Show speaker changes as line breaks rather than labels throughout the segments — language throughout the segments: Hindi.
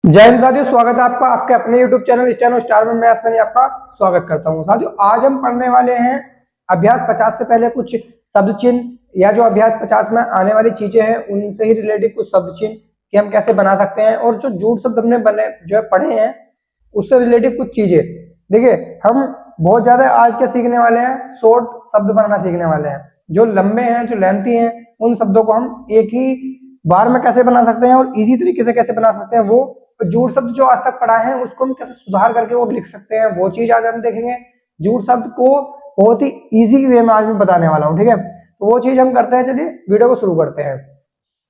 जय हिंद साथियों, स्वागत है आपका आपके अपने YouTube चैनल चैनल स्टार में। मैं अश्विनी आपका स्वागत करता हूं। साथियों, आज हम पढ़ने वाले हैं अभ्यास 50 से पहले कुछ शब्द चिन्ह या जो अभ्यास 50 में आने वाली चीजें हैं उनसे ही रिलेटेड कुछ शब्द चिन्ह कि हम कैसे बना सकते हैं, और जो जूट शब्द हमने बने जो है पढ़े हैं उससे रिलेटेड कुछ चीजें। देखिए, हम बहुत ज्यादा आज के सीखने वाले हैं, शॉर्ट शब्द बनाना सीखने वाले हैं। जो लंबे हैं, जो लेंथी हैं, उन शब्दों को हम एक ही बार में कैसे बना सकते हैं और इजी तरीके से कैसे बना सकते हैं, वो जूट शब्द जो आज तक पढ़ा है उसको हम कैसे सुधार करके वो लिख सकते हैं, वो चीज आज हम देखेंगे। जूट शब्द को बहुत ही इजी वे में आज मैं बताने वाला हूँ, ठीक है। तो वो चीज हम करते हैं। चलिए वीडियो को शुरू करते हैं।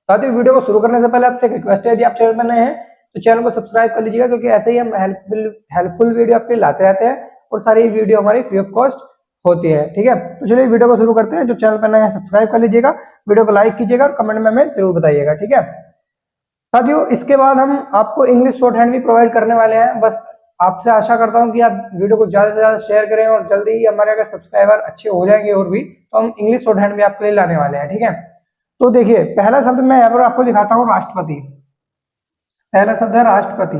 साथियों, वीडियो को शुरू करने से पहले आपसे एक रिक्वेस्ट है, यदि आप चैनल पर नए हैं तो चैनल को सब्सक्राइब कर लीजिएगा, क्योंकि ऐसे ही हम हेल्पफुल वीडियो आपके लाते रहते हैं और सारी वीडियो हमारी फ्री ऑफ कॉस्ट होती है, ठीक है। तो चलिए वीडियो को शुरू करते हैं। जो चैनल पर नए हैं सब्सक्राइब कर लीजिएगा, वीडियो को लाइक कीजिएगा और कमेंट में हमें जरूर बताइएगा, ठीक है। साथियों, इसके बाद हम आपको इंग्लिश शॉर्ट हैंड भी प्रोवाइड करने वाले हैं। बस आपसे आशा करता हूं कि आप वीडियो को ज्यादा से ज्यादा शेयर करें, और जल्दी ही हमारे अगर सब्सक्राइबर अच्छे हो जाएंगे और भी, तो हम इंग्लिश शॉर्ट हैंड भी आपके लिए लाने वाले हैं, ठीक है। तो देखिए, पहला शब्द मैं यहाँ पर आपको दिखाता हूँ, राष्ट्रपति। पहला शब्द है राष्ट्रपति।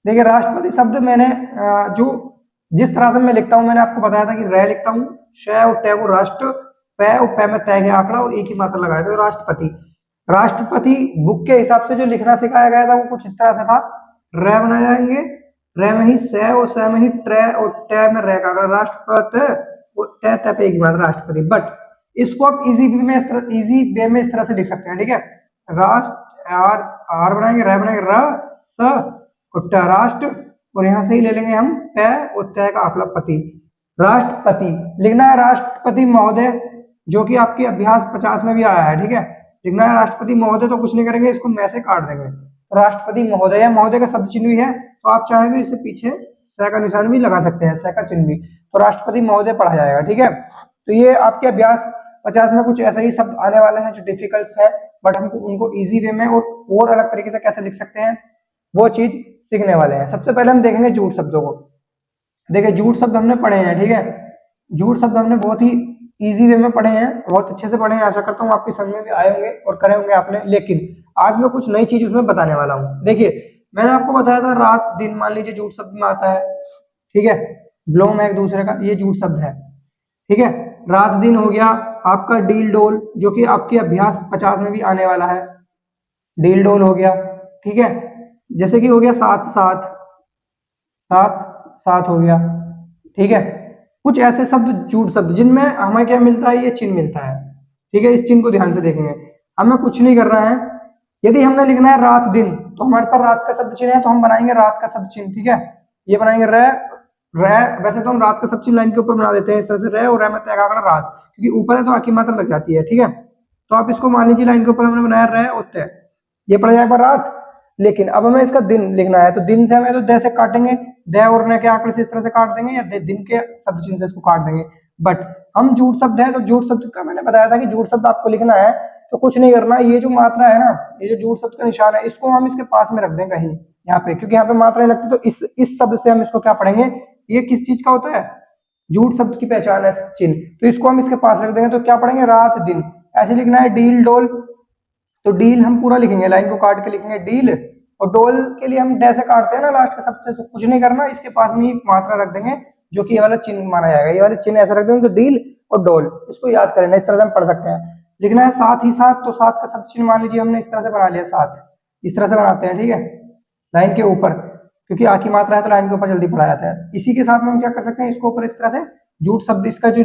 देखिए, राष्ट्रपति शब्द मैंने जो जिस तरह से मैं लिखता हूँ, मैंने आपको बताया था कि रे लिखता हूँ, श और टे को राष्ट्र, पै और पै में तय के आंकड़ा और एक ही मात्रा लगाया था, राष्ट्रपति। राष्ट्रपति बुक के हिसाब से जो लिखना सिखाया गया था वो कुछ इस तरह से था। रे बनाए जाएंगे, रे में ही से और से में ही ट्रे और टे में रे का आंकड़ा, राष्ट्रपति, टे पे एक ही मात्रा राष्ट्रपति। बट इसको आप इजी वे में इस तरह से लिख सकते हैं, ठीक है। राष्ट्र, आर आर बनाएंगे, रे बनाएंगे, राष्ट्र, और यहां से ही ले लेंगे हम पै और तय का आंकड़ा पति। राष्ट्रपति लिखना है राष्ट्रपति महोदय, जो कि आपके अभ्यास 50 में भी आया है, ठीक है। लिखना है राष्ट्रपति महोदय, तो कुछ नहीं करेंगे, इसको मैं से काट देंगे। राष्ट्रपति महोदय, महोदय का शब्द चिन्ह भी है, तो आप चाहे तो इससे पीछे सै का निशान भी लगा सकते हैं, सै का चिन्ह भी, तो राष्ट्रपति महोदय पढ़ा जाएगा, ठीक है। तो ये आपके अभ्यास 50 में कुछ ऐसे ही शब्द आने वाले हैं जो डिफिकल्ट है, बट हमको उनको इजी वे में और अलग तरीके से कैसे लिख सकते हैं वो चीज सीखने वाले हैं। सबसे पहले हम देखेंगे जूट शब्दों को। देखिए, जूट शब्द हमने पढ़े हैं, ठीक है। जूट शब्द हमने बहुत ही इजी वे में पढ़े हैं, बहुत अच्छे से पढ़े हैं। आशा करता हूँ आपकी समझ में भी आए होंगे और करे होंगे आपने। लेकिन आज मैं कुछ नई चीज उसमें बताने वाला हूँ। देखिए, मैंने आपको बताया था रात दिन, मान लीजिए जूट शब्द में आता है, ठीक है। ब्लोम है एक दूसरे का, ये जूट शब्द है, ठीक है। रात दिन हो गया आपका डील डोल, जो कि आपके अभ्यास 50 में भी आने वाला है। डील डोल हो गया, ठीक है। जैसे कि हो गया साथ साथ, साथ साथ हो गया, ठीक है। कुछ ऐसे शब्द जूट शब्द जिनमें हमें क्या मिलता है, ये चिन्ह मिलता है, ठीक है। इस चिन्ह को ध्यान से देखेंगे, हमें कुछ नहीं करना है। यदि हमने लिखना है रात दिन, तो हमारे पास रात का शब्द चिन्ह है, तो हम बनाएंगे रात का शब्द चिन्ह, ठीक है। ये बनाएंगे रे, रे वैसे तो हम रात का शब्द चिन्ह लाइन के ऊपर बना देते हैं इस तरह से, रे और रे में तय का आंकड़ा रात, क्योंकि ऊपर है तो आखिरी मात्रा लग जाती है, ठीक है। तो आप इसको मान लीजिए लाइन के ऊपर हमने बनाया रे और तय, ये पड़ जाएगा रात। लेकिन अब हमें इसका दिन लिखना है, तो दिन से हमें तो दे से काटेंगे, दे और ने के आंकड़े से इस तरह से काट देंगे, या दिन के शब्द चिन्ह से इसको काट देंगे। बट हम जूट शब्द है, तो जूट शब्द का मैंने बताया था कि जूट शब्द आपको लिखना है तो कुछ नहीं करना, ये जो मात्रा है ना, ये जो जूट शब्द का निशान है, इसको हम इसके पास में रख दें कहीं यहाँ पे, क्योंकि यहाँ पे मात्रा नहीं लगती। तो इस शब्द से हम इसको क्या पढ़ेंगे, ये किस चीज का होता है, जूट शब्द की पहचान है चिन्ह, तो इसको हम इसके पास रख देंगे। तो क्या पढ़ेंगे, रात दिन। ऐसे लिखना है डील डोल, तो डील हम पूरा लिखेंगे, लाइन को काट के लिखेंगे डील, और डोल के लिए हम डे से काटते हैं ना लास्ट के शब्द से, तो कुछ नहीं करना, इसके पास में एक मात्रा रख देंगे जो कि ये वाला चिन्ह माना जाएगा। ये वाले चिन्ह ऐसा रख देंगे, तो डील और डोल, इसको याद करें, इस तरह से हम पढ़ सकते हैं। लिखना है साथ ही साथ, तो साथ का शब्द चिन्ह मान लीजिए हमने इस तरह से बना लिया, साथ इस तरह से बनाते हैं, ठीक है, लाइन के ऊपर, क्योंकि आखिरी मात्रा है तो लाइन के ऊपर जल्दी पढ़ा जाता है। इसी के साथ में हम क्या कर सकते हैं, इसको ऊपर इस तरह से जूट शब्द, इसका जो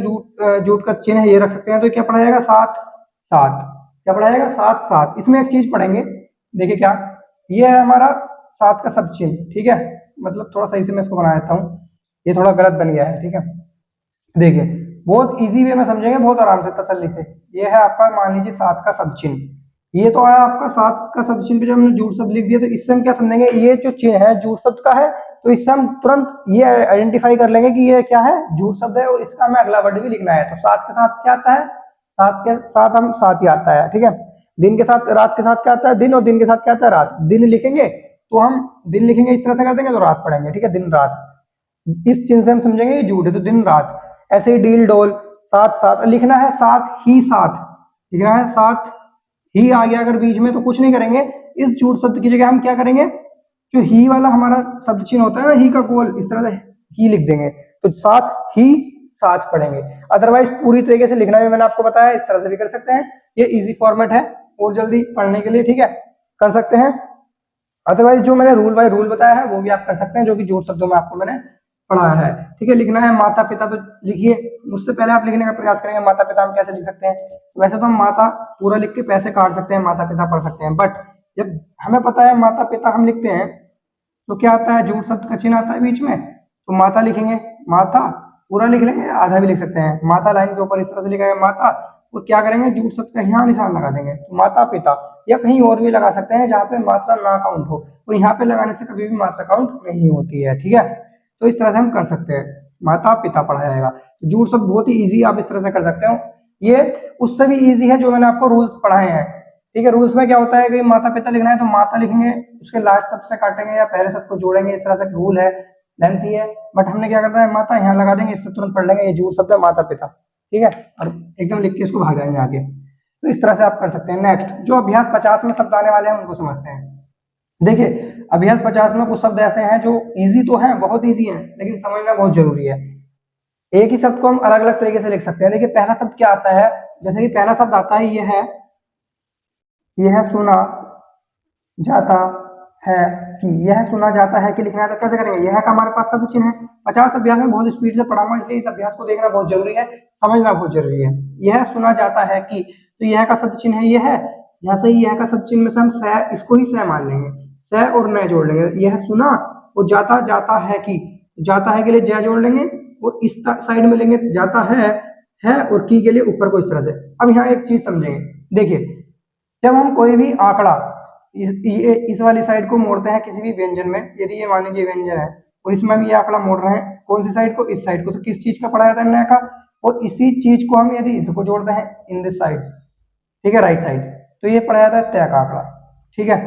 जूट का चिन्ह है ये रख सकते हैं, तो क्या पढ़ा जाएगा, साथ साथ, क्या पढ़ा जाएगा, साथ साथ। इसमें एक चीज पढ़ेंगे, देखिए क्या, ये है हमारा साथ का शब्द चिन्ह, ठीक है। मतलब थोड़ा सही से मैं इसको बना देता हूँ, ये थोड़ा गलत बन गया है, ठीक है। देखिए, बहुत इजी वे में समझेंगे, बहुत आराम से तसल्ली से। ये है आपका मान लीजिए सात का शब्द चिन्ह, ये तो आया आपका सात का शब्द चिन्ह पे जब हमने जूट शब्द लिख दिया, तो इससे हम क्या समझेंगे, ये जो चिन्ह है जूट शब्द का है, तो इससे हम तुरंत ये आइडेंटिफाई कर लेंगे कि ये क्या है, जूट शब्द है, और इसका हमें अगला वर्ड भी लिखना है। तो सात के साथ क्या आता है, सात के साथ हम साथ ही आता है, ठीक है। दिन के साथ, रात के साथ क्या आता है, दिन, और दिन के साथ क्या आता है, रात। दिन लिखेंगे तो हम दिन लिखेंगे इस तरह से कर देंगे, तो रात पढ़ेंगे, ठीक है, दिन रात। इस चिन्ह से हम समझेंगे ये झूठ है, तो दिन रात। ऐसे ही डील डोल, साथ साथ लिखना है, साथ ही साथ लिखना है, साथ ही आ गया अगर बीच में तो कुछ नहीं करेंगे, इस झूठ शब्द की जगह हम क्या करेंगे, जो ही वाला हमारा शब्द चिन्ह होता है ना, ही का गोल, इस तरह से ही लिख देंगे, तो साथ ही साथ पढ़ेंगे। अदरवाइज पूरी तरीके से लिखना भी मैंने आपको बताया, इस तरह से भी कर सकते हैं, ये इजी फॉर्मेट है और जल्दी पढ़ने के लिए, ठीक है, कर सकते हैं। अदरवाइज जो मैंने रूल बाय रूल बताया है वो भी आप कर सकते हैं, जो कि जोड़ शब्दों में आपको मैंने पढ़ाया है, ठीक है। लिखना है माता पिता, तो लिखिए, उससे पहले आप लिखने का प्रयास करेंगे माता पिता हम कैसे लिख सकते हैं। वैसे तो हम माता पूरा लिख के पैसे काट सकते हैं, माता पिता पढ़ सकते हैं, बट जब हमें पता है माता पिता हम लिखते हैं तो क्या आता है, जोड़ शब्द का चिन्ह आता है बीच में, तो माता लिखेंगे, माता पूरा लिख लेंगे, आधा भी लिख सकते हैं, माता लाइन के ऊपर इस तरह से लिखा है माता, और क्या करेंगे, जोड़ शब्द का यहाँ निशान लगा देंगे, तो माता पिता, या कहीं और भी लगा सकते हैं जहाँ पे मात्रा ना काउंट हो, और यहाँ पे लगाने से कभी भी मात्रा काउंट नहीं होती है, ठीक है। तो इस तरह से हम कर सकते हैं, माता पिता पढ़ा जाएगा। जोड़ शब्द बहुत ही ईजी, आप इस तरह से कर सकते हो, ये उससे भी ईजी है जो मैंने आपको रूल्स पढ़ाए हैं, ठीक है। रूल्स में क्या होता है कि माता पिता लिखना है तो माता लिखेंगे, उसके लास्ट शब्द से काटेंगे या पहले शब्द को जोड़ेंगे, इस तरह से रूल है, लेंथी है, बट हमने क्या करना है, माता यहाँ लगा देंगे, इससे तुरंत पढ़ लेंगे, ये जोड़ शब्द है माता पिता, ठीक है, और एकदम लिख के इसको भाग जाएंगे आगे। तो इस तरह से आप कर सकते हैं। नेक्स्ट, जो अभ्यास 50 में शब्द आने वाले हैं उनको समझते हैं। देखिए, अभ्यास 50 में कुछ शब्द ऐसे हैं जो इजी तो हैं, बहुत इजी हैं, लेकिन समझना बहुत जरूरी है। एक ही शब्द को हम अलग अलग तरीके से लिख सकते हैं। देखिए, पहला शब्द क्या आता है, जैसे कि पहला शब्द आता है यह सुना जाता है कि, यह सुना जाता है कि लिखना है तो कैसे करेंगे, यह का हमारे पास शब्द चिन्ह है। 50 अभ्यास में बहुत स्पीड से पढ़ाऊंगा, इसलिए इस अभ्यास को देखना बहुत जरूरी है, समझना बहुत जरूरी है। यह सुना जाता है कि, तो यह का शब्द चिन्ह है, यह है, यहाँ से यह का शब्द चिन्ह में से हम स, इसको ही स मान लेंगे, स और न जोड़ लेंगे, यह सुना, और जाता जाता है कि, जाता है के लिए ज जोड़ लेंगे, और इस साइड में लेंगे जाता है, और की के लिए ऊपर को इस तरह से। अब यहाँ एक चीज समझेंगे, देखिए, जब हम कोई भी आंकड़ा इस वाली साइड को मोड़ते हैं किसी भी व्यंजन में, यदि ये मान लीजिए व्यंजन है और इसमें हम ये आंकड़ा मोड़ रहे हैं, कौन सी साइड को, इस साइड को, तो किस चीज का पढ़ा जाता है, न का, और इसी चीज को हम यदि इधर को जोड़ते हैं इन दिस साइड, ठीक है, राइट साइड, तो ये पढ़ा जाता है तय का आंकड़ा, ठीक है।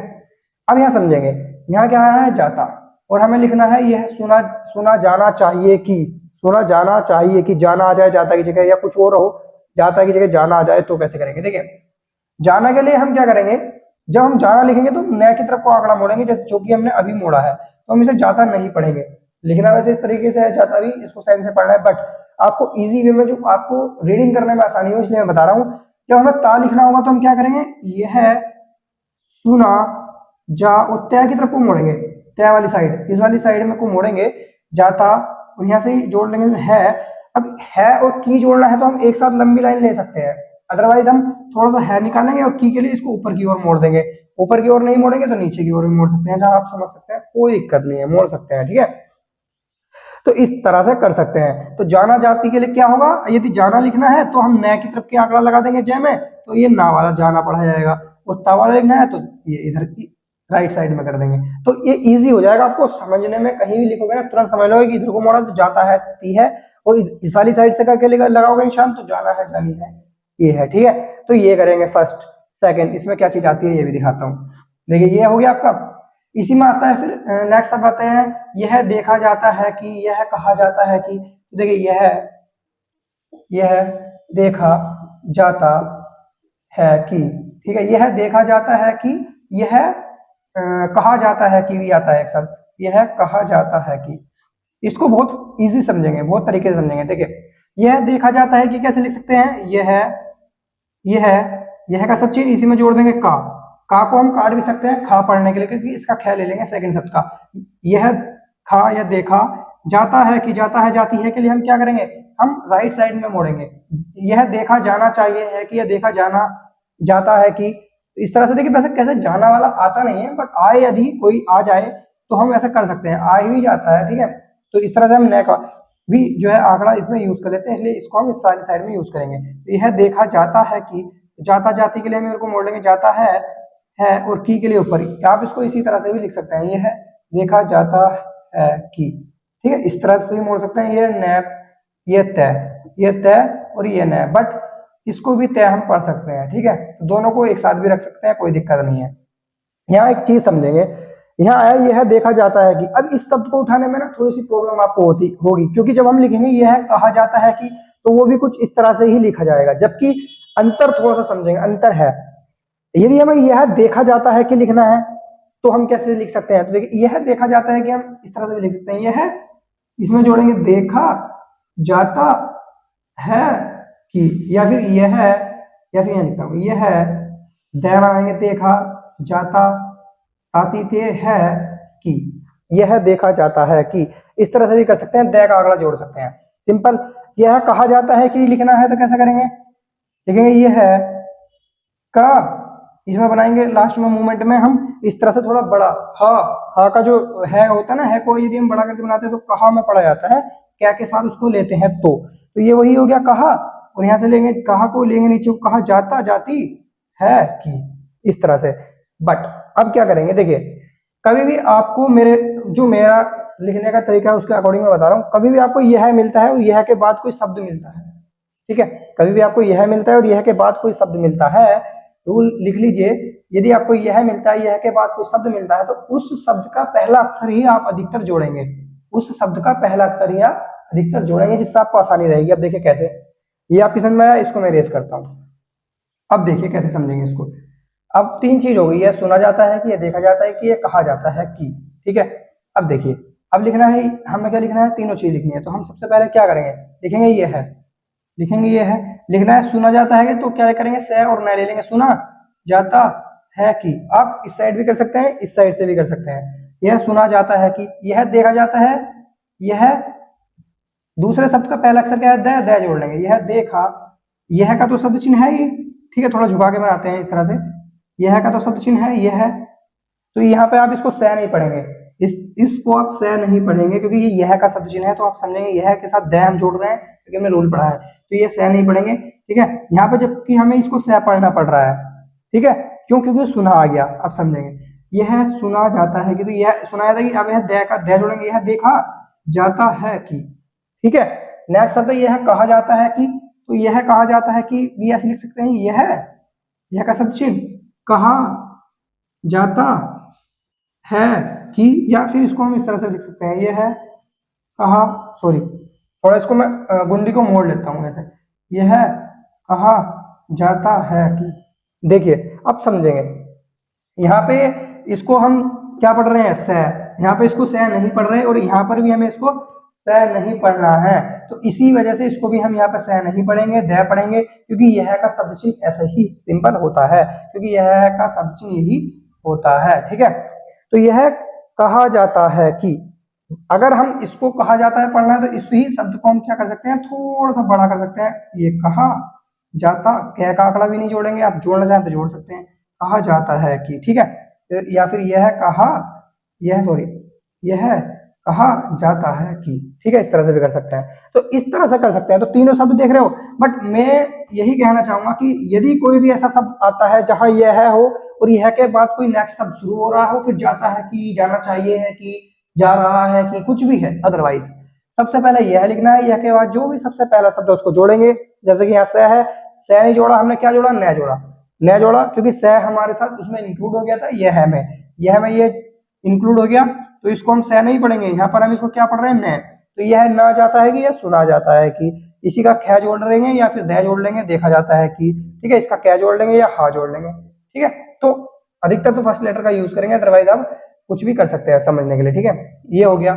अब यहाँ समझेंगे, यहाँ क्या है, जाता, और हमें लिखना है यह सुना जाना चाहिए कि, सुना जाना चाहिए कि, जाना आ जाए जाता की जगह, या कुछ और हो, जाता की जगह जाना आ जाए, तो कैसे करेंगे। देखिए, जाना के लिए हम क्या करेंगे, जब हम जाना लिखेंगे तो नया की तरफ को आंकड़ा मोड़ेंगे, जैसे जो कि हमने अभी मोड़ा है, तो हम इसे जाता नहीं पढ़ेंगे। लिखना वैसे इस तरीके से है, जाता भी, इसको साइन से पढ़ना है, बट आपको इजी वे में जो आपको रीडिंग करने में आसानी हो, इसलिए मैं बता रहा हूँ। जब हमें ता लिखना होगा तो हम क्या करेंगे, यह सुना जा, और तय की तरफ को मोड़ेंगे, तय वाली साइड, इस वाली साइड में को मोड़ेंगे, जाता, और यहाँ से ही जोड़ लेंगे है। अब है और की जोड़ना है तो हम एक साथ लंबी लाइन ले सकते हैं, अदरवाइज हम थोड़ा सा है निकालेंगे और की के लिए इसको ऊपर की ओर मोड़ देंगे, ऊपर की ओर नहीं मोड़ेंगे तो नीचे की ओर भी मोड़ सकते हैं, जहां आप समझ सकते हैं, कोई दिक्कत नहीं है, मोड़ सकते हैं, ठीक है। तो इस तरह से कर सकते हैं। तो जाना जाति के लिए क्या होगा, यदि जाना लिखना है तो हम न की तरफ के आंकड़ा लगा देंगे जय में, तो ये ना वाला जाना पढ़ा जाएगा, और ता वाला लिखना है तो ये इधर की राइट साइड में कर देंगे, तो ये इजी हो जाएगा आपको समझने में। कहीं भी लिखोगे ना तुरंत समझ लोगे कि इधर को मोड़ा तो जाता है ती है, और इस वाली साइड से करके लगाओगे निशान तो जाना है जानी है ये है, ठीक है। तो ये करेंगे फर्स्ट। सेकंड, इसमें क्या चीज आती है ये भी दिखाता हूँ। देखिए, ये हो गया आपका, इसी में आता है फिर नेक्स्ट अब आते हैं, यह देखा जाता है कि, यह कहा जाता है कि, देखिए यह देखा जाता है कि, ठीक है, यह देखा जाता है कि, यह कहा जाता है कि, भी आता है एक साथ, यह कहा जाता है कि, इसको बहुत इजी समझेंगे, बहुत तरीके से समझेंगे। देखिए, यह देखा जाता है कि कैसे लिख सकते हैं, यह का सब चीज इसी में जोड़ देंगे, का को हम काट भी सकते हैं खा पढ़ने के लिए, क्योंकि इसका ख्याल ले लेंगे सेकंड शब्द का। यह खा या देखा जाता है कि, जाता है जाती है के लिए हम क्या करेंगे, हम राइट साइड में मोड़ेंगे, यह देखा जाना चाहिए है कि, यह देखा जाना जाता है कि, इस तरह से। देखिए, वैसे कैसे जाना वाला आता नहीं है, बट आए यदि कोई आ जाए तो हम ऐसा कर सकते हैं, आ ही जाता है, ठीक है। तो इस तरह से हम न का भी जो है आंकड़ा इसमें यूज कर लेते हैं, इसलिए इसको हम इस सारी साइड में यूज करेंगे। तो यह देखा जाता है कि, जाता जाति के लिए हम इनको मोड़ लेंगे, जाता है, और की के लिए ऊपर, आप इसको इसी तरह से भी लिख सकते हैं, यह देखा जाता है कि, ठीक है, इस तरह से भी मोड़ सकते हैं। ये तय और ये न, बट इसको भी तय हम पढ़ सकते हैं, ठीक है। तो दोनों को एक साथ भी रख सकते हैं, कोई दिक्कत नहीं है। यहाँ एक चीज समझेंगे, यहाँ है यह देखा जाता है कि, अब इस शब्द को उठाने में ना थोड़ी सी प्रॉब्लम आपको होगी, क्योंकि जब हम लिखेंगे यह कहा जाता है कि, तो वो भी कुछ इस तरह से ही लिखा जाएगा, जबकि अंतर थोड़ा सा समझेंगे, अंतर है। यदि हमें यह देखा जाता है कि लिखना है तो हम कैसे लिख सकते हैं? तो देखिए यह देखा जाता है कि हम इस तरह से भी लिख सकते हैं, यह इसमें जोड़ेंगे देखा जाता है कि, या फिर यह, या फिर यह लिखता हूं यह दे बनाएंगे देखा जाता आती थे है कि, यह देखा जाता है कि। इस तरह से भी कर सकते हैं, दे का अगला जोड़ सकते हैं, सिंपल। यह कहा जाता है कि लिखना है तो कैसे करेंगे? लिखेंगे यह है का, इसमें बनाएंगे लास्ट में मूवमेंट में हम इस तरह से थोड़ा बड़ा, हा का जो है होता है ना, है को यदि हम बड़ा करके बनाते हैं तो कहा में पड़ा जाता है, क्या के साथ उसको लेते हैं तो ये वही हो गया कहा, और यहां से लेंगे कहा को लेंगे नीचे, कहा जाता जाती है कि, इस तरह से। बट अब क्या करेंगे, देखिए कभी भी आपको मेरा लिखने का तरीका है उसके अकॉर्डिंग मैं बता रहा हूं, कभी भी आपको यह मिलता है और यह के बाद कोई शब्द मिलता है, ठीक है, कभी भी आपको यह मिलता है और यह के बाद कोई शब्द मिलता है, रूल लिख लीजिए, यदि आपको यह मिलता है, यह के बाद कोई शब्द मिलता है, तो उस शब्द का पहला अक्षर ही आप अधिकतर जोड़ेंगे, उस शब्द का पहला अक्षर ही आप अधिकतर जोड़ेंगे, जिससे आपको आसानी रहेगी। अब देखिए कैसे, ये आपकी समझ में आया, इसको मैं रेस करता हूं। अब देखिए कैसे समझेंगे इसको। अब तीन चीज हो गई है, सुना जाता है कि, यह देखा जाता है कि, यह कहा जाता है कि, ठीक है। अब देखिए, अब लिखना है, हमें क्या लिखना है, तीनों चीज लिखनी है, तो हम सबसे पहले क्या करेंगे, लिखेंगे ये है, लिखेंगे ये है, लिखना है सुना जाता है तो क्या करेंगे, से और न ले लेंगे, सुना जाता है कि। आप इस साइड भी कर सकते हैं, इस साइड से भी कर सकते हैं, यह सुना जाता है कि, यह देखा जाता है, यह दूसरे शब्द का पहला अक्षर क्या है, द जोड़ लेंगे, यह देखा, यह का तो शब्द चिन्ह है ही, ठीक है, थोड़ा झुका के बनाते हैं इस तरह से, यह का तो शब्द चिन्ह है, यह, तो यहाँ पे आप इसको से नहीं पढ़ेंगे, इसको आप से नहीं पढ़ेंगे, क्योंकि ये यह का शब्द चिन्ह है, तो आप समझेंगे यह के साथ द हम जोड़ रहे हैं, क्योंकि हमने रूल पढ़ा है, तो ये से नहीं पढ़ेंगे, ठीक है। यहाँ पे जबकि हमें इसको से पढ़ना पड़ रहा है, ठीक है, क्यों, क्योंकि सुना आ गया, अब समझेंगे, यह सुना जाता है, क्योंकि यह सुना जाता है कि, अब यह द का द जोड़ेंगे, यह देखा जाता है कि, ठीक है। नेक्स्ट शब्द यह कहा जाता है कि, तो यह कहा जाता है कि भी ऐसे लिख सकते हैं, यह का शब्द चिन्ह, कहा जाता है कि, या फिर इसको हम इस तरह से लिख सकते हैं, यह है कहा, सॉरी थोड़ा इसको मैं गुंडी को मोड़ लेता हूं ऐसे, यह कहा जाता है कि। देखिए अब समझेंगे, यहाँ पे इसको हम क्या पढ़ रहे हैं, से, यहाँ पे इसको से नहीं पढ़ रहे, और यहाँ पर भी हमें इसको से नहीं पढ़ना है, तो इसी वजह से इसको भी हम यहाँ पे से नहीं पढ़ेंगे, द पढ़ेंगे, क्योंकि यह का शब्द चिन्ह ऐसे ही सिंपल होता है, क्योंकि यह का शब्द चिन्ह यही होता है, ठीक है। तो यह कहा जाता है कि, अगर हम इसको कहा जाता है पढ़ना है, तो इसी शब्द को हम क्या कर सकते हैं, थोड़ा सा बड़ा कर सकते हैं, ये कहा जाता, कह का आंकड़ा भी नहीं जोड़ेंगे, आप जोड़ना चाहें तो जोड़ सकते हैं, कहा जाता है कि, ठीक है, या फिर यह कहा, यह सॉरी यह कहा जाता है कि, ठीक है, इस तरह से भी कर सकते हैं, तो इस तरह से कर सकते हैं, तो तीनों शब्द देख रहे हो। बट मैं यही कहना चाहूंगा कि यदि कोई भी ऐसा शब्द आता है जहां यह हो और यह के बाद कोई नेक्स्ट शब्द शुरू हो रहा हो, फिर जाता है कि, जाना चाहिए है कि, जा रहा है कि, कुछ भी है, अदरवाइज सबसे पहले यह लिखना है, यह के बाद जो भी सबसे पहला शब्द है उसको जोड़ेंगे, जैसे कि यहाँ से है, से नहीं जोड़ा हमने, क्या जोड़ा, न जोड़ा, न जोड़ा, क्योंकि से हमारे साथ उसमें इंक्लूड हो गया था, यह में ये इंक्लूड हो गया, तो इसको हम से नहीं पढ़ेंगे, यहाँ पर हम इसको क्या पढ़ रहे हैं, न, तो यह न जाता है कि, यह सुना जाता है कि, इसी का ख जोड़ लेंगे या फिर द जोड़ लेंगे, देखा जाता है कि, ठीक है, इसका क जोड़ लेंगे या हा जोड़ लेंगे, ठीक है। तो अधिकतर तो फर्स्ट लेटर का यूज करेंगे, अदरवाइज आप कुछ भी कर सकते हैं समझने के लिए, ठीक है, ये हो गया।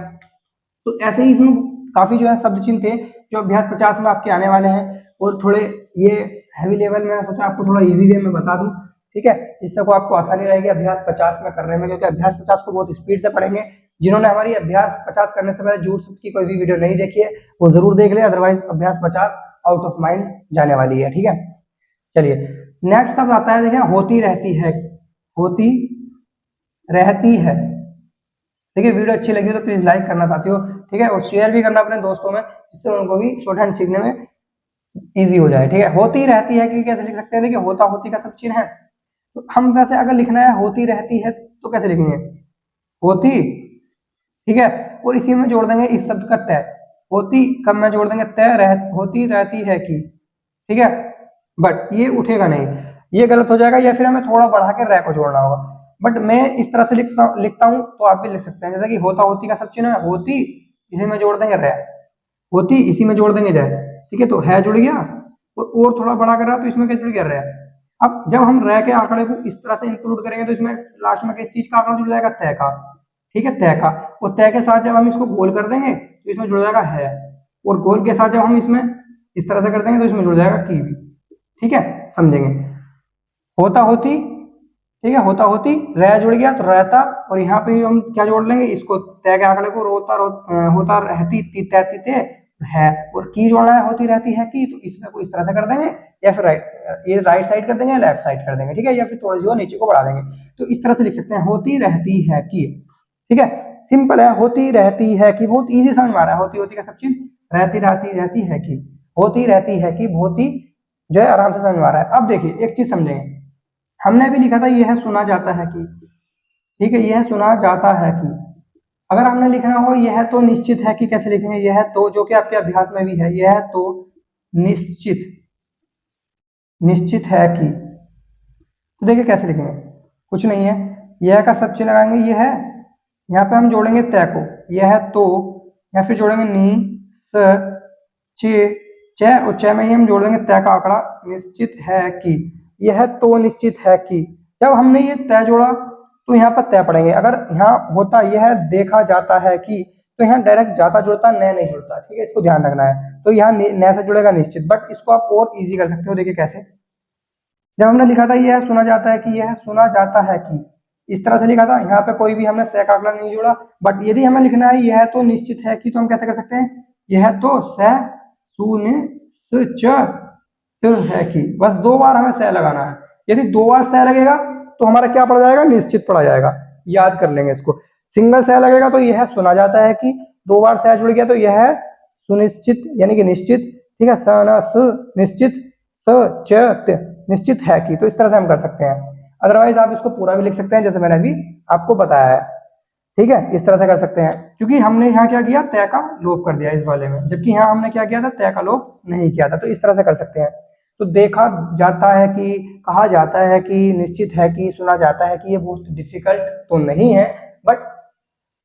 तो ऐसे ही इसमें काफी जो है शब्द चिन्ह थे जो अभ्यास 50 में आपके आने वाले हैं, और थोड़े ये हैवी लेवल में सोचा आपको थोड़ा इजी वे में बता दूं, ठीक है, जिससे को आपको आसानी रहेगी अभ्यास 50 में करने में, क्योंकि अभ्यास 50 को बहुत स्पीड से पढ़ेंगे। जिन्होंने हमारी अभ्यास 50 करने से पहले झूठ शब्द की कोई भी वीडियो नहीं देखी है वो जरूर देख ले, अदरवाइज अभ्यास 50 आउट ऑफ माइंड जाने वाली है, ठीक है। चलिए नेक्स्ट शब्द आता है, देखिए होती रहती है, होती रहती है। देखिए वीडियो अच्छी लगी तो प्लीज लाइक करना साथियों, ठीक है, और शेयर भी करना अपने दोस्तों में, जिससे उनको भी शॉर्ट हैंड सीखने में इजी हो जाए, ठीक है। होती रहती है कि कैसे लिख सकते हैं, देखिए होता होती का सब चिन्ह है, तो हम वैसे अगर लिखना है होती रहती है तो कैसे लिखेंगे, होती, ठीक है, और इसी में जोड़ देंगे इस शब्द का तय, होती कब में जोड़ देंगे तय, होती रहती है कि, ठीक है। बट ये उठेगा नहीं, ये गलत हो जाएगा, या फिर हमें थोड़ा बढ़ा के रै को जोड़ना होगा। बट मैं इस तरह से लिखता हूं तो आप भी लिख सकते हैं, जैसे कि होता होती का सब चिन्ह है, होती इसी में जोड़ देंगे रै, होती इसी में जोड़ देंगे रै, ठीक है, तो है जुड़ गया, और थोड़ा बड़ा कर रहा तो इसमें क्या जुड़ गया रै, अब जब हम रह के आंकड़े को इस तरह से इंक्लूड करेंगे तो इसमें लास्ट में किस चीज का आंकड़ा जुड़ जाएगा, तय का, ठीक है, तय का। और तय के साथ जब हम इसको गोल कर देंगे तो इसमें जुड़ जाएगा है, और गोल के साथ जब हम इसमें इस तरह से कर देंगे तो इसमें जुड़ जाएगा की भी, ठीक है, समझेंगे। होता होती, ठीक है, होता होती, रह जुड़ गया तो रहता, और यहाँ पे हम क्या जोड़ लेंगे, इसको तय के आंकड़े को होता रहती ती तैती ते है, और की जोड़ना है होती रहती है की, तो इसमें को इस तरह से कर देंगे, या फिर ये राइट साइड कर देंगे, लेफ्ट साइड कर देंगे, ठीक है, या फिर थोड़ा जो नीचे को बढ़ा देंगे। तो इस तरह से लिख सकते हैं होती रहती है की, ठीक है, सिंपल है, होती रहती है की, बहुत इजी समझ में आ रहा है। होती होती का सब चीज, रहती रहती रहती है की, होती रहती है की, बहुत ही जो है आराम से समझ में आ रहा है। अब देखिए एक चीज समझेंगे, हमने भी लिखा था यह सुना जाता है कि, ठीक है, यह सुना जाता है कि, अगर हमने लिखना हो यह तो निश्चित है कि, कैसे लिखेंगे, यह तो, जो कि आपके अभ्यास में भी है, यह तो निश्चित निश्चित है कि, तो देखिए कैसे लिखेंगे, कुछ नहीं है, यह का सब चिन्ह लगाएंगे, यह यहाँ पे हम जोड़ेंगे तय को, यह तो, या फिर जोड़ेंगे नी स चे च, और च में ही हम जोड़ देंगे तय का आंकड़ा, निश्चित है कि, यह तो निश्चित है कि। जब हमने ये तय जोड़ा तो यहाँ पर तय पड़ेंगे, अगर यहाँ होता यह देखा जाता है कि, तो यहाँ डायरेक्ट जाता जुड़ता न नहीं जुड़ता, ठीक है, इसको ध्यान रखना है। तो यहाँ न से जुड़ेगा निश्चित, बट इसको आप और इजी कर सकते हो, देखिए कैसे। जब हमने लिखा था यह सुना जाता है कि, यह सुना जाता है कि, इस तरह से लिखा था, यहाँ पे कोई भी हमने स का आंकड़ा नहीं जोड़ा, बट यदि हमें लिखना है यह तो निश्चित है कि, तो हम कैसे कर सकते हैं, यह तो स है कि, बस 2 बार हमें स लगाना है। यदि 2 बार स लगेगा तो हमारा क्या पड़ जाएगा, निश्चित पड़ा जाएगा, याद कर लेंगे इसको। सिंगल स लगेगा तो यह सुना जाता है कि, 2 बार स जुड़ गया तो यह सुनिश्चित यानी कि निश्चित, ठीक है, स न स निश्चित, स च निश्चित है कि, तो इस तरह से हम कर सकते हैं। अदरवाइज आप इसको पूरा भी लिख सकते हैं जैसे मैंने अभी आपको बताया है, ठीक है, इस तरह से कर सकते हैं, क्योंकि हमने यहाँ क्या किया, तय का लोप कर दिया इस वाले में, जबकि यहाँ हमने क्या किया था, तय का लोप नहीं किया था। तो इस तरह से कर सकते हैं। तो देखा जाता है कि, कहा जाता है कि, निश्चित है कि, सुना जाता है कि, ये बहुत डिफिकल्ट तो नहीं है, बट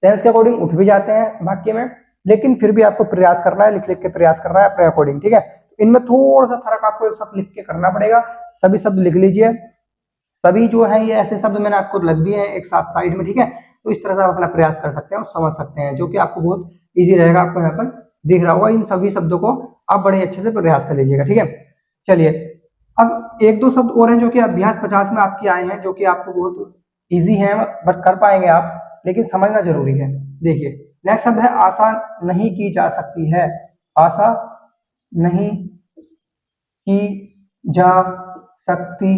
सेंस के अकॉर्डिंग उठ भी जाते हैं वाक्य में, लेकिन फिर भी आपको प्रयास करना है, लिख लिख के प्रयास करना है अपने अकॉर्डिंग, ठीक है। इनमें थोड़ा सा फर्क आपको सब लिख के करना पड़ेगा, सभी शब्द लिख लीजिए, सभी जो है ये ऐसे शब्द मैंने आपको लग दिए हैं एक साथ साइड में, ठीक है। तो इस तरह से आप अपना प्रयास कर सकते हैं और समझ सकते हैं, जो कि आपको बहुत इजी रहेगा। आपको यहाँ पर दिख रहा होगा, इन सभी शब्दों को आप बड़े अच्छे से प्रयास कर लीजिएगा, ठीक है। चलिए, अब 1-2 शब्द और हैं जो कि अभ्यास 50 में आपके आए हैं, जो कि आपको बहुत इजी है, बट कर पाएंगे आप, लेकिन समझना जरूरी है। देखिए नेक्स्ट शब्द है, आशा नहीं की जा सकती है, आशा नहीं की जा सकती,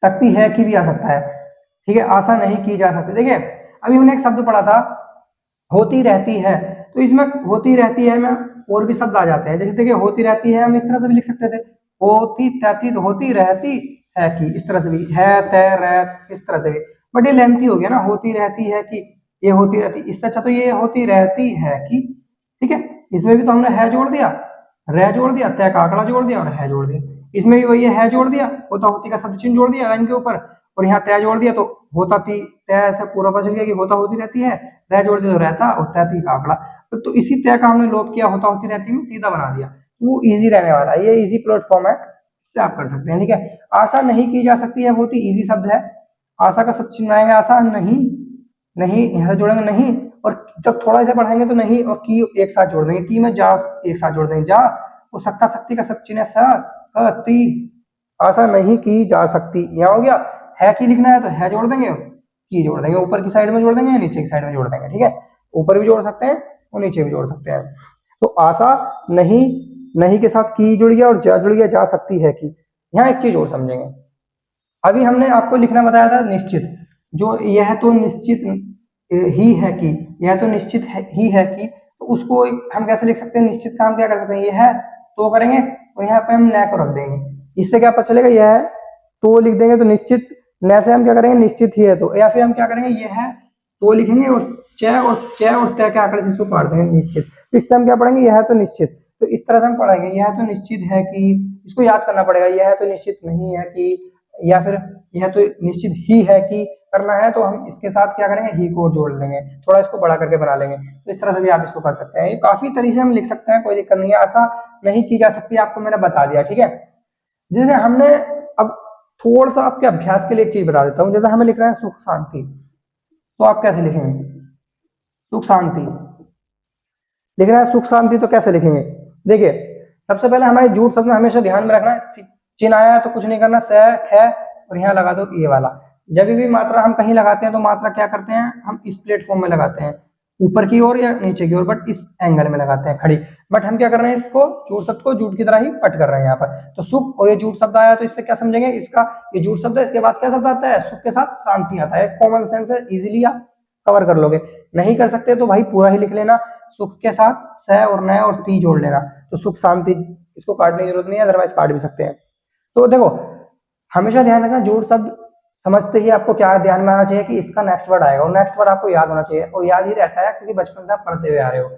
सकती है कि भी आ सकता है, ठीक है, आशा नहीं की जा सकती। देखिए अभी हमने एक शब्द पढ़ा था, होती रहती है, तो इसमें होती रहती है में और भी शब्द आ जाते हैं, जैसे देखिए होती रहती है हम इस तरह से भी लिख सकते थे, होती तैती, होती रहती है कि, इस तरह से भी, है तय रह, इस तरह से भी, बट ये लेंथी हो गया ना, होती रहती है कि, ये होती रहती, इससे अच्छा तो ये होती रहती है कि, ठीक है। इसमें भी तो हमने है जोड़ दिया, रह जोड़ दिया, तय का आंकड़ा जोड़ दिया और है जोड़ दिया, इसमें भी वही है जोड़ दिया, होता होती का शब्द चिन्ह जोड़ दिया लाइन के ऊपर, और यहाँ तय जोड़ दिया, तो होता थी तय से पूरा पता चल गया कि होता होती रहती है, रह जोड़ दिया तो रहता, और तय थी का आंकड़ा, तो इसी तय का हमने लोप किया, होता होती रहती में सीधा बना दिया, वो इजी रहने वाला है, ये इजी प्लेटफॉर्म है, इससे आप कर सकते हैं, ठीक है। आशा नहीं की जा सकती है, बहुत ही इजी शब्द है, आशा का सब चिन्ह आएंगे, आशा नहीं, नहीं यहाँ से जोड़ेंगे नहीं, और जब थोड़ा सा बढ़ाएंगे तो नहीं और की एक साथ जोड़ देंगे, की में जा एक साथ जोड़ देंगे, जा, और सत्ता शक्ति का सब चिन्ह है, आशा नहीं की जा सकती, यहाँ हो गया, है की लिखना है तो है जोड़ देंगे, की जोड़ देंगे, ऊपर की साइड में जोड़ देंगे, नीचे की साइड में जोड़ देंगे, ठीक है, ऊपर भी जोड़ सकते हैं और नीचे भी जोड़ सकते हैं। तो आशा नहीं, नहीं के साथ की जुड़ गया और जा जुड़ गया, जा सकती है कि। यहाँ एक चीज और समझेंगे, अभी हमने आपको लिखना बताया था निश्चित, जो यह तो निश्चित ही है कि, यह तो निश्चित ही है कि, तो उसको हम कैसे लिख सकते हैं, निश्चित का हम क्या कर सकते हैं, यह तो करेंगे और यहाँ पे हम न को रख देंगे, इससे क्या पता चलेगा, यह तो लिख देंगे तो निश्चित, न से हम क्या करेंगे, निश्चित ही है तो, या फिर हम क्या करेंगे, यह तो लिखेंगे और च और तय के आंकड़े से इसको काट देंगे निश्चित, तो इससे हम क्या पढ़ेंगे, यह तो निश्चित, तो इस तरह से हम पढ़ेंगे, यह तो निश्चित है कि, इसको याद करना पड़ेगा, यह तो निश्चित नहीं है कि, या फिर यह तो निश्चित ही है कि करना है, तो हम इसके साथ क्या करेंगे, ही को जोड़ लेंगे, थोड़ा इसको बड़ा करके बना लेंगे, तो इस तरह से भी आप इसको कर सकते हैं, ये काफी तरीके से हम लिख सकते हैं, कोई दिक्कत नहीं है। आशा नहीं की जा सकती, आपको मैंने बता दिया, ठीक है। जैसे हमने अब थोड़ा सा आपके अभ्यास के लिए एक चीज बता देता हूँ। जैसे हमें लिख रहा है सुख शांति, तो आप कैसे लिखेंगे? सुख शांति लिख रहा है, सुख शांति, तो कैसे लिखेंगे? देखिए, सबसे पहले हमारे झूठ शब्द में हमेशा ध्यान में रखना है, चिन्ह आया है तो कुछ नहीं करना, स ख और यहाँ लगा दो ये वाला। जब भी मात्रा हम कहीं लगाते हैं तो मात्रा क्या करते हैं, हम इस प्लेटफॉर्म में लगाते हैं, ऊपर की ओर या नीचे की ओर, बट इस एंगल में लगाते हैं खड़ी। बट हम क्या कर रहे हैं, इसको झूठ शब्द को झूठ की तरह ही पट कर रहे हैं यहाँ पर। तो सुख और ये झूठ शब्द आया, तो इससे क्या समझेंगे, इसका ये झूठ शब्द है, इसके बाद क्या शब्द आता है, सुख के साथ शांति आता है। कॉमन सेंस है, इजीली आप कवर कर लोगे। नहीं कर सकते तो भाई पूरा ही लिख लेना, सुख के साथ स और न और ती जोड़ लेना, तो सुख शांति। इसको काटने की जरूरत नहीं है, अदरवाइज काट भी सकते हैं। तो देखो, हमेशा ध्यान रखना, झूठ शब्द समझते ही आपको क्या ध्यान में आना चाहिए कि इसका नेक्स्ट वर्ड आएगा, और नेक्स्ट वर्ड आपको याद होना चाहिए, और याद ही रहता है क्योंकि बचपन से आप पढ़ते हुए आ रहे हो।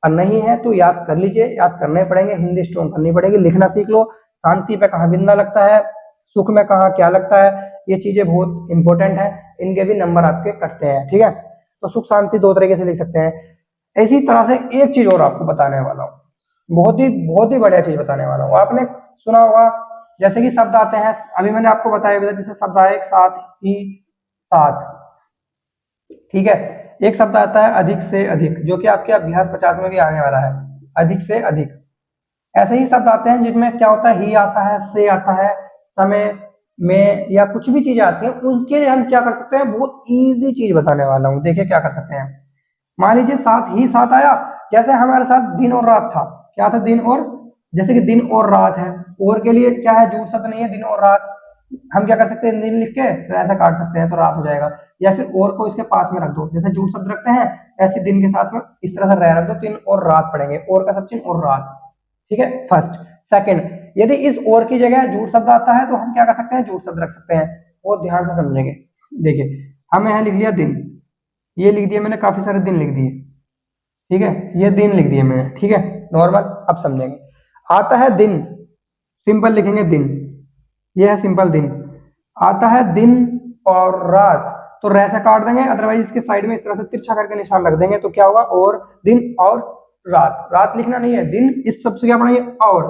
और नहीं है तो याद कर लीजिए, याद करने पड़ेंगे, हिंदी स्ट्रॉन्ग करनी पड़ेगी, लिखना सीख लो। शांति पे कहाँ बिंदा लगता है, सुख में कहाँ क्या लगता है, ये चीजें बहुत इंपॉर्टेंट है, इनके भी नंबर आपके कटते हैं, ठीक है। तो सुख शांति दो तरीके से लिख सकते हैं। इसी तरह से एक चीज और आपको बताने वाला हूँ, बहुत ही बढ़िया चीज बताने वाला हूँ। आपने सुना होगा, जैसे कि शब्द आते हैं, अभी मैंने आपको बताया जैसे शब्द आए, साथ ही साथ, ठीक है। एक शब्द आता है अधिक से अधिक, जो कि आपके अभ्यास 50 में भी आने वाला है, अधिक से अधिक। ऐसे ही शब्द आते हैं जिनमें क्या होता है, ही आता है, से आता है, समय में, या कुछ भी चीजें आती है, उसके लिए हम क्या कर सकते हैं, बहुत इजी चीज बताने वाला हूँ। देखिए क्या कर सकते हैं, मान लीजिए साथ ही साथ आया, जैसे हमारे साथ दिन और रात था, क्या था, दिन और, जैसे कि दिन और रात है, और के लिए क्या है, झूठ शब्द नहीं है, दिन और रात। हम क्या कर सकते हैं, दिन लिख के फिर ऐसा काट सकते हैं तो रात हो जाएगा, या फिर और को इसके पास में रख दो, जैसे झूठ शब्द रखते हैं ऐसे दिन के साथ में इस तरह से रह रख दो, दिन और रात पढ़ेंगे, और का सब चिन्ह और रात, ठीक है, फर्स्ट। सेकंड, यदि इस और की जगह झूठ शब्द आता है तो हम क्या कर सकते हैं, झूठ शब्द रख सकते हैं, वो ध्यान से समझेंगे। देखिए, हम यहाँ लिख लिया दिन, ये लिख दिया मैंने, काफी सारे दिन लिख दिए, ठीक है, ये दिन लिख दिए मैंने, ठीक है, नॉर्मल। अब समझेंगे, आता है दिन, सिंपल लिखेंगे दिन, ये है सिंपल दिन। आता है दिन और रात, तो रह से काट देंगे, अदरवाइज इसके साइड में इस तरह से तिरछा करके निशान रख देंगे, तो क्या होगा, और दिन और रात। रात लिखना नहीं है, दिन, इस शब्द से क्या पढ़ेंगे, और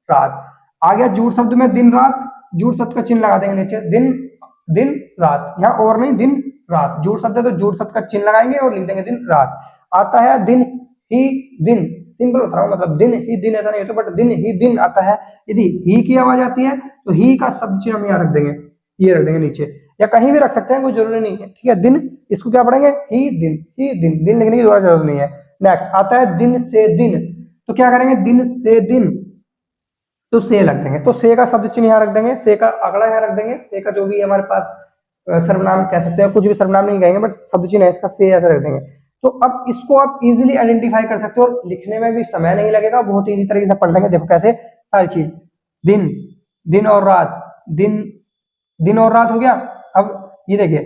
रात। आ गया झूठ शब्द में दिन रात, झूठ शब्द का चिन्ह लगा देंगे नीचे, दिन दिन रात, यहाँ और नहीं, दिन रात, झूठ शब्द है तो झूठ शब्द का चिन्ह लगाएंगे और लिख देंगे दिन रात। आता है दिन ही दिन, सिंपल बता रहा हूँ, मतलब दिन ही दिन ऐसा नहीं होता, बट दिन ही दिन आता है। यदि ही की आवाज आती है तो ही का शब्द चिन्ह हम यहाँ रख देंगे, ये रख देंगे नीचे, या कहीं भी रख सकते हैं, कोई जरूरी नहीं है, ठीक है। दिन, इसको क्या पढ़ेंगे, ही दिन, ही दिन, दिन लिखने की जरूरत नहीं है। नेक्स्ट आता है दिन से दिन, तो क्या करेंगे, दिन से दिन, तो से लग देंगे, तो से का शब्द चिन्ह यहाँ रख देंगे, से का अगला यहाँ रख देंगे, से का जो भी हमारे पास सर्वनाम कह सकते हैं, कुछ भी सर्वनाम नहीं कहेंगे, बट शब्द चिन्ह है इसका, से ऐसा रख देंगे। तो अब इसको आप इजीली आइडेंटिफाई कर सकते हो, और लिखने में भी समय नहीं लगेगा, बहुत इजी तरीके से पढ़ लेंगे। देखो कैसे, सारी चीज, दिन, दिन और रात, दिन, दिन और रात हो गया। अब ये देखिए,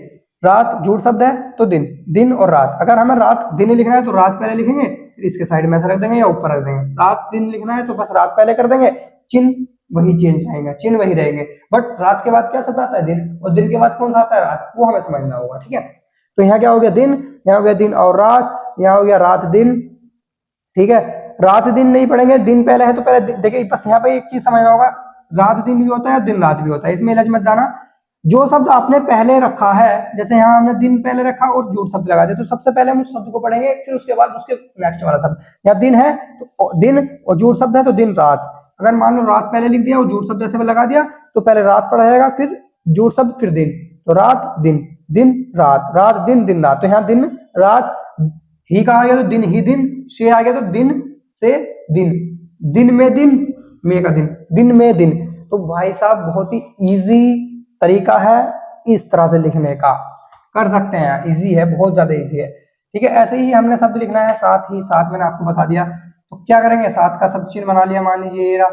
रात झूठ शब्द है तो दिन, दिन और रात। अगर हमें रात दिन लिखना है तो रात पहले लिखेंगे, फिर इसके साइड में ऐसा रख देंगे या ऊपर रख देंगे। रात दिन लिखना है तो बस रात पहले कर देंगे, चिन्ह वही चेंज आएगा, चिन्ह वही रहेंगे, बट रात के बाद क्या शब्द आता है, दिन, और दिन के बाद कौन सा आता है, रात, वो हमें समझना होगा, ठीक है। तो यहाँ क्या हो गया, दिन, यहाँ हो गया दिन और रात, यहाँ हो गया रात दिन, ठीक है। रात दिन नहीं पढ़ेंगे, दिन पहले है तो पहले देखिए, बस यहाँ पे एक चीज समझना होगा, रात दिन भी होता है, दिन रात भी होता है, इसमें इलाज मत जाना। जो शब्द आपने पहले रखा है, जैसे यहाँ हमने दिन पहले रखा और झूठ शब्द लगा दिया, तो सबसे पहले हम उस शब्द को पढ़ेंगे, फिर उसके बाद उसके नेक्स्ट वाला शब्द। यहाँ दिन है तो दिन, और झूठ शब्द है तो दिन रात। अगर मान लो रात पहले लिख दिया और झूठ शब्द ऐसे लगा दिया, तो पहले रात पढ़ा जाएगा, फिर झूठ शब्द, फिर दिन, तो रात दिन, दिन रात, रात दिन, दिन रात। तो यहाँ दिन रात, ही का आ गया तो दिन ही दिन, से आ गया तो दिन से दिन, दिन में दिन, में का दिन, दिन में दिन। तो भाई साहब बहुत ही इजी तरीका है इस तरह से लिखने का, कर सकते हैं, इजी है, बहुत ज्यादा इजी है, ठीक है। ऐसे ही हमने शब्द लिखना है, साथ ही साथ, मैंने आपको बता दिया। तो क्या करेंगे, साथ का शब्द चिन्ह बना लिया, मान लीजिए ये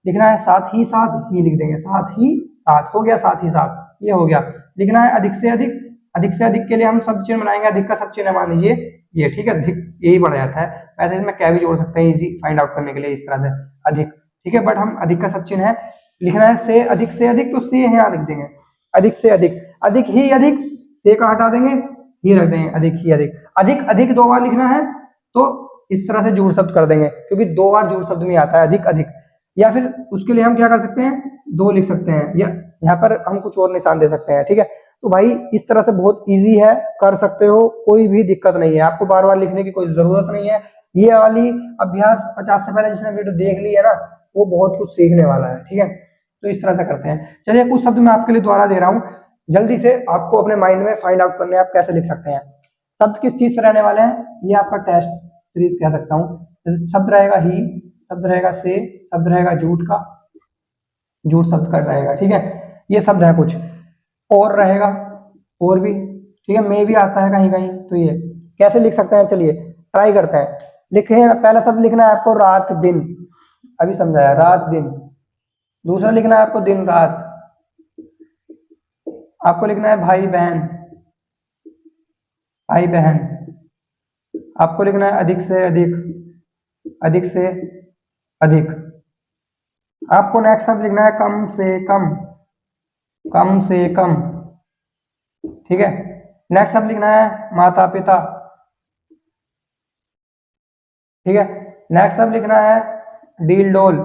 लिखना है, साथ ही लिख देंगे, साथ ही साथ हो गया, साथ ही साथ, ये हो गया। लिखना है अधिक से अधिक, अधिक से अधिक के लिए हम शब्द चिन्ह बनाएंगे, अधिक का शब्द चिन्ह मान लीजिए ये, ठीक है, अधिक यही पढ़ा जाता है। वैसे इसमें क्या भी जोड़ सकते हैं इजी फाइंड आउट करने के लिए, इस तरह से अधिक, ठीक है, बट हम अधिक का शब्द चिन्ह है। लिखना है से अधिक से अधिक, तो से यहाँ लिख देंगे, अधिक से अधिक, अधिक ही अधिक, से का हटा देंगे, ही रख देंगे, अधिक ही अधिक। अधिक अधिक दो बार लिखना है तो इस तरह से जोड़ शब्द कर देंगे, क्योंकि दो बार जोड़ शब्द में आता है अधिक अधिक। या फिर उसके लिए हम क्या कर सकते हैं, दो लिख सकते हैं, या यहाँ पर हम कुछ और निशान दे सकते हैं, ठीक है। तो भाई इस तरह से बहुत इजी है, कर सकते हो, कोई भी दिक्कत नहीं है, आपको बार बार लिखने की कोई जरूरत नहीं है। ये वाली अभ्यास 50 से पहले जिसने वीडियो देख ली है ना, वो बहुत कुछ सीखने वाला है, ठीक है। तो इस तरह से करते हैं। चलिए कुछ शब्द मैं आपके लिए दोबारा दे रहा हूँ, जल्दी से आपको अपने माइंड में फाइंड आउट करने हैं आप कैसे लिख सकते हैं। शब्द किस चीज से रहने वाले हैं, ये आपका टेस्ट सीरीज कह सकता हूँ। शब्द रहेगा ही, शब्द रहेगा से, शब्द रहेगा झूठ का, झूठ शब्द का रहेगा, ठीक है। ये शब्द है कुछ और रहेगा, और भी, ठीक है। में भी आता है कहीं कहीं, तो ये कैसे लिख सकते हैं, चलिए ट्राई करते हैं। लिखे, पहला शब्द लिखना है आपको रात दिन, अभी समझाया, रात दिन। दूसरा लिखना है आपको दिन रात। आपको लिखना है भाई बहन, भाई बहन। आपको लिखना है अधिक से अधिक, अधिक से अधिक। आपको नेक्स्ट शब्द लिखना है कम से कम, कम से कम, ठीक है। नेक्स्ट शब्द लिखना है माता पिता, ठीक है। नेक्स्ट शब्द लिखना है डील डोल,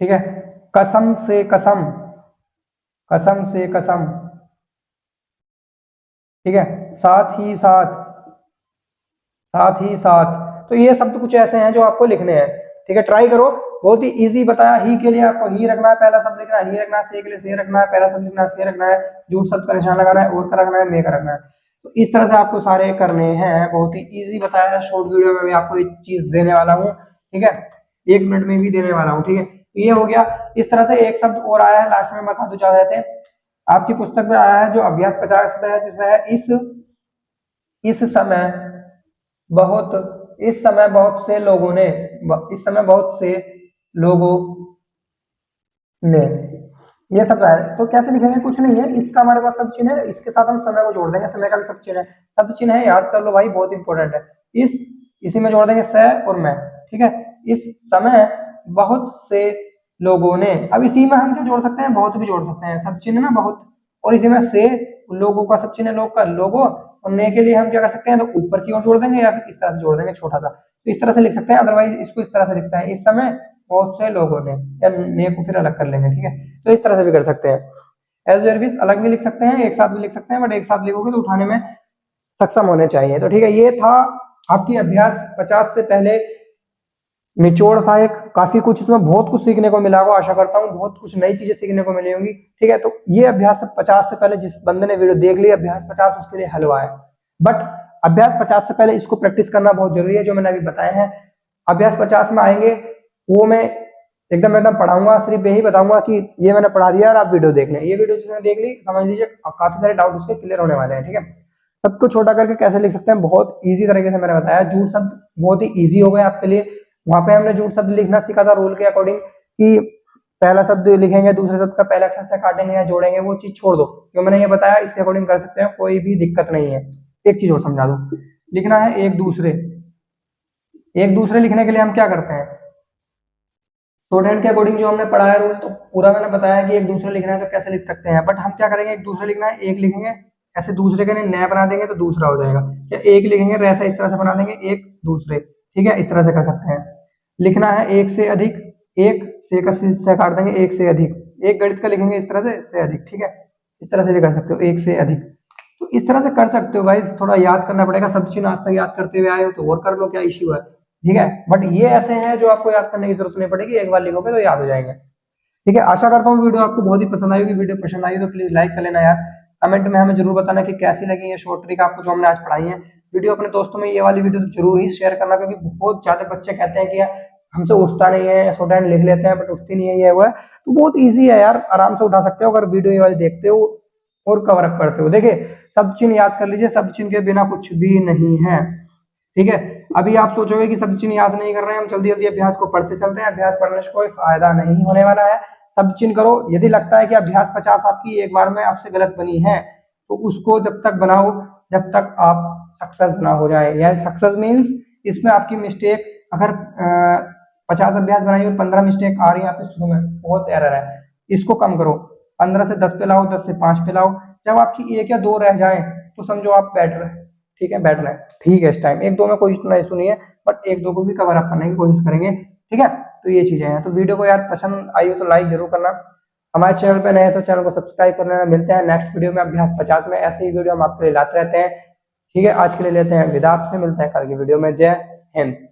ठीक है। कसम से कसम, कसम से कसम, ठीक है। साथ ही साथ, साथ ही साथ। तो ये शब्द कुछ ऐसे हैं जो आपको लिखने हैं, ठीक है। ट्राई करो, बहुत ही इजी बताया। ही के लिए आपको ही रखना है, पहला शब्द लिखना है ही रखना है। से के लिए से रखना है, पहला शब्द लिखना है से रखना है। झूठ शब्द का निशान लगाना है, और का रखना है, मे का रखना है। तो इस तरह से आपको सारे करने हैं, बहुत ही इजी बताया है। शॉर्ट वीडियो में मैं आपको एक चीज देने वाला हूँ, ठीक है, 1 मिनट में भी देने वाला हूँ, ठीक है। ये हो गया। इस तरह से एक शब्द और आया है, लास्ट में बता दो चाह थे। आपकी पुस्तक में आया है जो अभ्यास 50 में है, जिसमें है इस समय बहुत, इस समय बहुत से लोगों ने, इस समय बहुत से लोगों ने, ये सब है। तो कैसे लिखेंगे, कुछ नहीं है, इसका हमारे पास सब चिन्ह है, इसके साथ हम समय को जोड़ देंगे, समय का भी सब चिन्ह है, सब चिन्ह है, याद कर लो भाई, बहुत इंपॉर्टेंट है। इसी में जोड़ देंगे से और मैं, ठीक है। इस समय बहुत से लोगों ने, अब इसी में हम क्या जोड़ सकते हैं, बहुत भी जोड़ सकते हैं, सब चिन्ह ना बहुत, और इसी में से लोगों का सब चिन्ह, लोग का लोगो, और ने के लिए हम क्या कर सकते हैं, तो ऊपर की ओर जोड़ देंगे या फिर इस तरह से जोड़ देंगे छोटा सा। तो इस तरह से लिख सकते हैं, अदरवाइज इसको इस तरह से लिखता है, इस समय बहुत से लोगों ने, या ने को फिर अलग कर लेंगे, ठीक है। तो इस तरह से भी कर सकते हैं। एज सर्विस अलग भी लिख सकते हैं, एक साथ भी लिख सकते हैं, बट एक साथ लिखोगे तो उठाने में सक्षम होने चाहिए। तो ठीक है, ये था आपकी अभ्यास 50 से पहले निचोड़ था एक, काफी कुछ इसमें बहुत कुछ सीखने को मिला होगा, आशा करता हूँ बहुत कुछ नई चीजें सीखने को मिली होंगी, ठीक है। तो ये अभ्यास 50 से पहले जिस बंदे ने वीडियो देख ली अभ्यास 50, उसके लिए हलवा है, बट अभ्यास 50 से पहले इसको प्रैक्टिस करना बहुत जरूरी है, जो मैंने अभी बताया है। अभ्यास 50 में आएंगे, वो मैं एकदम पढ़ाऊंगा, सिर्फ यही बताऊंगा कि ये मैंने पढ़ा दिया और आप वीडियो देख लें। ये वीडियो जिसने देख ली, समझ लीजिए काफी सारे डाउट उसके क्लियर होने वाले हैं, ठीक है। सबको छोटा करके कैसे लिख सकते हैं, बहुत इजी तरीके से मैंने बताया। झूठ शब्द बहुत ही इजी हो गए आपके लिए, वहां पे हमने झूठ शब्द लिखना सीखा था रूल के अकॉर्डिंग, कि पहला शब्द लिखेंगे, दूसरे शब्द का पहला अक्षर से काटेंगे या जोड़ेंगे, वो चीज छोड़ दो, जो मैंने ये बताया इसके अकॉर्डिंग कर सकते हैं, कोई भी दिक्कत नहीं है। एक चीज और समझा दो, लिखना है एक दूसरे। एक दूसरे लिखने के लिए हम क्या करते हैं, शॉर्ट के अकॉर्डिंग जो हमने पढ़ा है रूल, तो पूरा मैंने बताया कि एक दूसरे लिखना है तो कैसे लिख सकते हैं, बट हम क्या करेंगे, एक दूसरे लिखना है, एक लिखेंगे ऐसे, दूसरे के लिए नया बना देंगे तो दूसरा हो जाएगा, या एक लिखेंगे ऐसा इस तरह से बना देंगे एक दूसरे, ठीक है। इस तरह से कर सकते हैं। लिखना है एक से अधिक, एक से का से काट देंगे, एक से अधिक, एक गणित का लिखेंगे इस तरह से अधिक, ठीक है। इस तरह से भी कर सकते हो, एक से अधिक। तो इस तरह से कर सकते हो गाइस, थोड़ा याद करना पड़ेगा, सब चीज आज तक याद करते हुए आए हो तो और कर लो, क्या इश्यू है, ठीक है। बट ये ऐसे हैं जो आपको याद करने की जरूरत नहीं पड़ेगी, एक बार लिखोगे तो याद हो जाएंगे, ठीक है। आशा करता हूँ वीडियो आपको बहुत ही पसंद आई होगी। वीडियो पसंद आई तो प्लीज लाइक कर लेना यार, कमेंट में हमें जरूर बताना कि कैसी लगी ये शॉर्ट ट्रिक आपको जो हमने आज पढ़ाई है। वीडियो अपने दोस्तों में ये वाली वीडियो तो जरूर ही शेयर करना, क्योंकि बहुत ज्यादा बच्चे कहते हैं कि यार हमसे उठता नहीं है, स्टूडेंट लिख लेते हैं बट उठती नहीं है, ये हुआ है। तो बहुत ईजी है यार, आराम से उठा सकते हो अगर वीडियो ये वाली देखते हो और कवर अप करते हो। देखिए सब चिन्ह याद कर लीजिए, सब चिन्ह के बिना कुछ भी नहीं है, ठीक है। अभी आप सोचोगे कि सब चिन्ह याद नहीं कर रहे हैं, हम जल्दी जल्दी अभ्यास को पढ़ते चलते हैं, अभ्यास पढ़ने से कोई फायदा नहीं होने वाला है। सब चिन्ह करो, यदि लगता है कि अभ्यास 50 आपकी एक बार में आपसे गलत बनी है, तो उसको जब तक बनाओ जब तक आप सक्सेस ना हो जाए, यानी सक्सेस मीन्स इसमें आपकी मिस्टेक, अगर 50 अभ्यास बनाई और 15 मिस्टेक आ रही है आपके शुरू में, बहुत एरर है, इसको कम करो, 15 से 10 पे लाओ, 10 से 5 पे लाओ। जब आपकी 1 या 2 रह जाए तो समझो आप बेटर है, ठीक है, बेटर है, ठीक है। इस टाइम 1-2 में कोई इतना इशू नहीं है, बट 1-2 को भी कवर अप करने की कोशिश करेंगे, ठीक है। तो ये चीजें हैं। तो वीडियो को यार पसंद आई हो तो लाइक जरूर करना, हमारे चैनल पे नए हैं तो चैनल को सब्सक्राइब कर लेना। मिलते हैं नेक्स्ट वीडियो में अभ्यास 50 में, ऐसे ही वीडियो हम आपके लिए लाते रहते हैं। ठीक है, आज के लिए लेते हैं विदा, आपसे मिलते हैं कल की वीडियो में। जय हिंद।